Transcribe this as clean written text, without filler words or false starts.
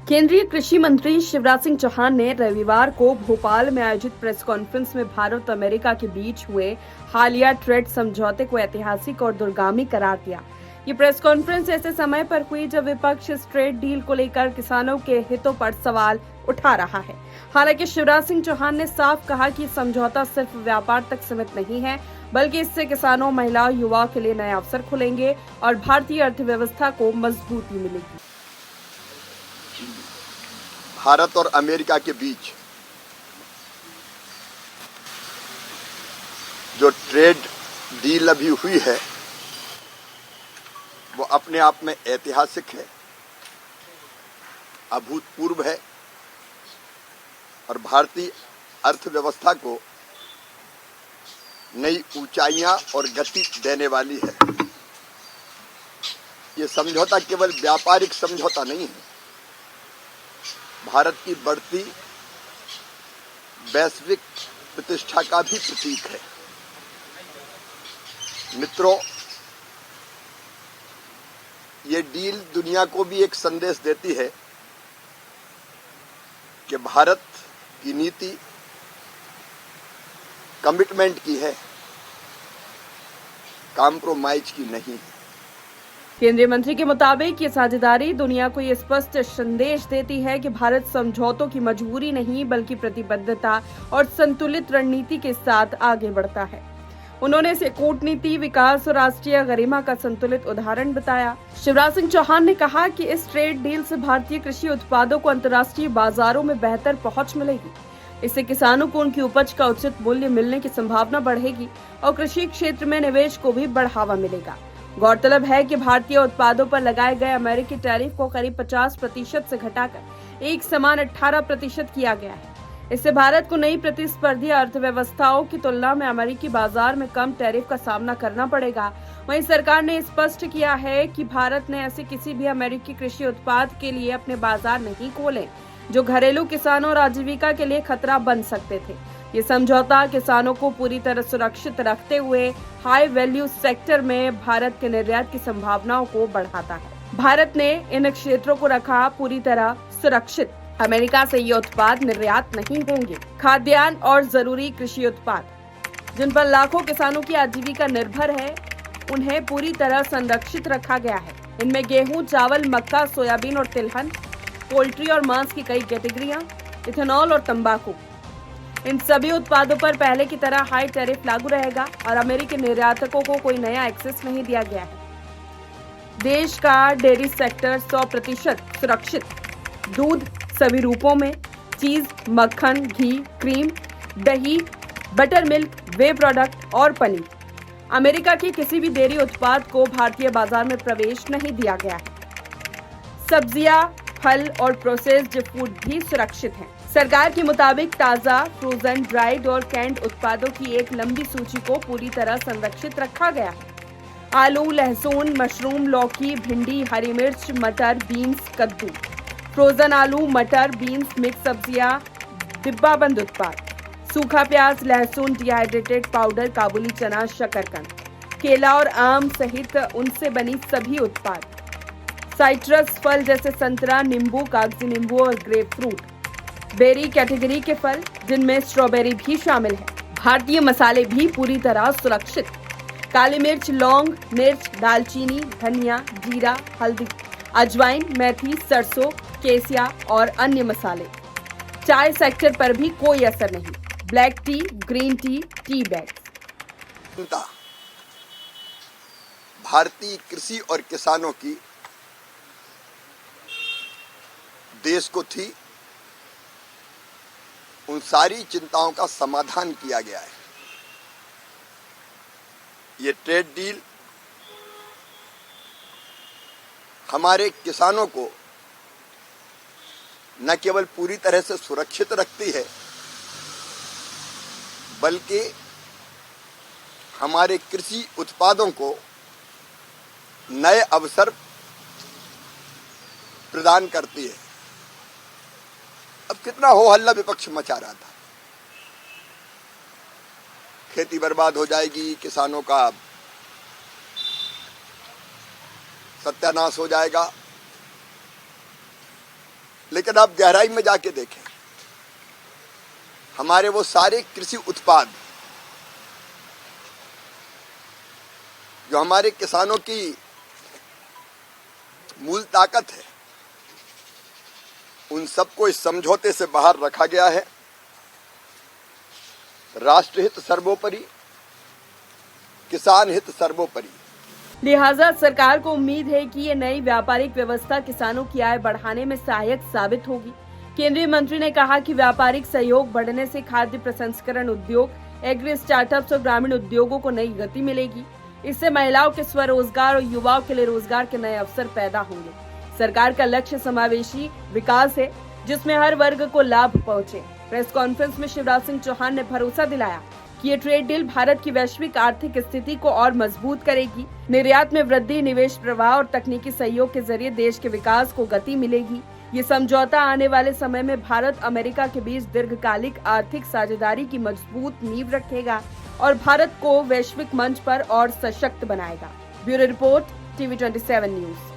केंद्रीय कृषि मंत्री शिवराज सिंह चौहान ने रविवार को भोपाल में आयोजित प्रेस कॉन्फ्रेंस में भारत और अमेरिका के बीच हुए हालिया ट्रेड समझौते को ऐतिहासिक और दूरगामी करार दिया। ये प्रेस कॉन्फ्रेंस ऐसे समय पर हुई जब विपक्ष इस ट्रेड डील को लेकर किसानों के हितों पर सवाल उठा रहा है। हालांकि शिवराज सिंह चौहान ने साफ कहा कि समझौता सिर्फ व्यापार तक सीमित नहीं है, बल्कि इससे किसानों, महिलाओं, युवाओं के लिए नए अवसर खुलेंगे और भारतीय अर्थव्यवस्था को मजबूती मिलेगी। भारत और अमेरिका के बीच जो ट्रेड डील अभी हुई है वो अपने आप में ऐतिहासिक है, अभूतपूर्व है और भारतीय अर्थव्यवस्था को नई ऊंचाइयां और गति देने वाली है। ये समझौता केवल व्यापारिक समझौता नहीं है, भारत की बढ़ती वैश्विक प्रतिष्ठा का भी प्रतीक है। मित्रों, ये डील दुनिया को भी एक संदेश देती है कि भारत की नीति कमिटमेंट की है, कॉम्प्रोमाइज की नहीं है। केंद्रीय मंत्री के मुताबिक ये साझेदारी दुनिया को ये स्पष्ट संदेश देती है कि भारत समझौतों की मजबूरी नहीं बल्कि प्रतिबद्धता और संतुलित रणनीति के साथ आगे बढ़ता है। उन्होंने इसे कूटनीति, विकास और राष्ट्रीय गरिमा का संतुलित उदाहरण बताया। शिवराज सिंह चौहान ने कहा कि इस ट्रेड डील से भारतीय कृषि उत्पादों को अंतर्राष्ट्रीय बाजारों में बेहतर पहुंच मिलेगी। इससे किसानों को उनकी उपज का उचित मूल्य मिलने की संभावना बढ़ेगी और कृषि क्षेत्र में निवेश को भी बढ़ावा मिलेगा। गौरतलब है कि भारतीय उत्पादों पर लगाए गए अमेरिकी टैरिफ को करीब 50% से घटाकर एक समान 18% किया गया है। इससे भारत को नई प्रतिस्पर्धी अर्थव्यवस्थाओं की तुलना में अमेरिकी बाजार में कम टैरिफ का सामना करना पड़ेगा। वहीं सरकार ने स्पष्ट किया है कि भारत ने ऐसे किसी भी अमेरिकी कृषि उत्पाद के लिए अपने बाजार नहीं खोले जो घरेलू किसानों और आजीविका के लिए खतरा बन सकते थे। ये समझौता किसानों को पूरी तरह सुरक्षित रखते हुए हाई वैल्यू सेक्टर में भारत के निर्यात की संभावनाओं को बढ़ाता है। भारत ने इन क्षेत्रों को रखा पूरी तरह सुरक्षित। अमेरिका से ये उत्पाद निर्यात नहीं होंगे। खाद्यान्न और जरूरी कृषि उत्पाद जिन पर लाखों किसानों की आजीविका निर्भर है, उन्हें पूरी तरह संरक्षित रखा गया है। इनमें गेहूं, चावल, मक्का, सोयाबीन और तिलहन, पोल्ट्री और मांस की कई कैटेगरियां, इथेनॉल और तंबाकू, इन सभी उत्पादों पर पहले की तरह हाई टैरिफ लागू रहेगा और अमेरिकी निर्यातकों को कोई नया एक्सेस नहीं दिया गया है। देश का डेयरी सेक्टर 100% सुरक्षित। दूध सभी रूपों में, चीज, मक्खन, घी, क्रीम, दही, बटर मिल्क, वे प्रोडक्ट और पनीर। अमेरिका के किसी भी डेयरी उत्पाद को भारतीय बाजार में प्रवेश नहीं दिया गया है। सब्जियां, फल और प्रोसेस्ड फूड भी सुरक्षित हैं। सरकार के मुताबिक ताज़ा, फ्रोजन, ड्राइड और कैंड उत्पादों की एक लंबी सूची को पूरी तरह संरक्षित रखा गया है। आलू, लहसुन, मशरूम, लौकी, भिंडी, हरी मिर्च, मटर, बीन्स, कद्दू, फ्रोजन आलू, मटर, बीन्स, मिक्स सब्जियां, डिब्बाबंद उत्पाद, सूखा प्याज, लहसुन, डिहाइड्रेटेड पाउडर, काबुली चना, शकरकंद, केला और आम सहित उनसे बनी सभी उत्पाद, साइट्रस फल जैसे संतरा, नींबू, कागजी नींबू और ग्रेप फ्रूट, बेरी कैटेगरी के फल जिनमें स्ट्रॉबेरी भी शामिल है। भारतीय मसाले भी पूरी तरह सुरक्षित। काली मिर्च, लौंग, मिर्च, दालचीनी, धनिया, जीरा, हल्दी, अजवाइन, मेथी, सरसों, केसिया और अन्य मसाले। चाय सेक्टर पर भी कोई असर नहीं। Black T, green tea, tea bags. भारतीय कृषि और किसानों की देश को थी, उन सारी चिंताओं का समाधान किया गया है। ये ट्रेड डील हमारे किसानों को न केवल पूरी तरह से सुरक्षित रखती है, बल्कि हमारे कृषि उत्पादों को नए अवसर प्रदान करती है। अब कितना हो हल्ला विपक्ष मचा रहा था, खेती बर्बाद हो जाएगी, किसानों का सत्यानाश हो जाएगा। लेकिन आप गहराई में जाके देखें, हमारे वो सारे कृषि उत्पाद जो हमारे किसानों की मूल ताकत है, उन सबको इस समझौते से बाहर रखा गया है। राष्ट्रहित सर्वोपरि, किसान हित सर्वोपरि। लिहाजा सरकार को उम्मीद है कि ये नई व्यापारिक व्यवस्था किसानों की आय बढ़ाने में सहायक साबित होगी। केंद्रीय मंत्री ने कहा कि व्यापारिक सहयोग बढ़ने से खाद्य प्रसंस्करण उद्योग, एग्री स्टार्टअप्स और ग्रामीण उद्योगों को नई गति मिलेगी। इससे महिलाओं के स्वरोजगार और युवाओं के लिए रोजगार के नए अवसर पैदा होंगे। सरकार का लक्ष्य समावेशी विकास है, जिसमें हर वर्ग को लाभ पहुंचे। प्रेस कॉन्फ्रेंस में शिवराज सिंह चौहान ने भरोसा दिलाया कि ये ट्रेड डील भारत की वैश्विक आर्थिक स्थिति को और मजबूत करेगी। निर्यात में वृद्धि, निवेश प्रवाह और तकनीकी सहयोग के जरिए देश के विकास को गति मिलेगी। ये समझौता आने वाले समय में भारत अमेरिका के बीच दीर्घकालिक आर्थिक साझेदारी की मजबूत नींव रखेगा और भारत को वैश्विक मंच पर और सशक्त बनाएगा। Bureau report, TV 27 news.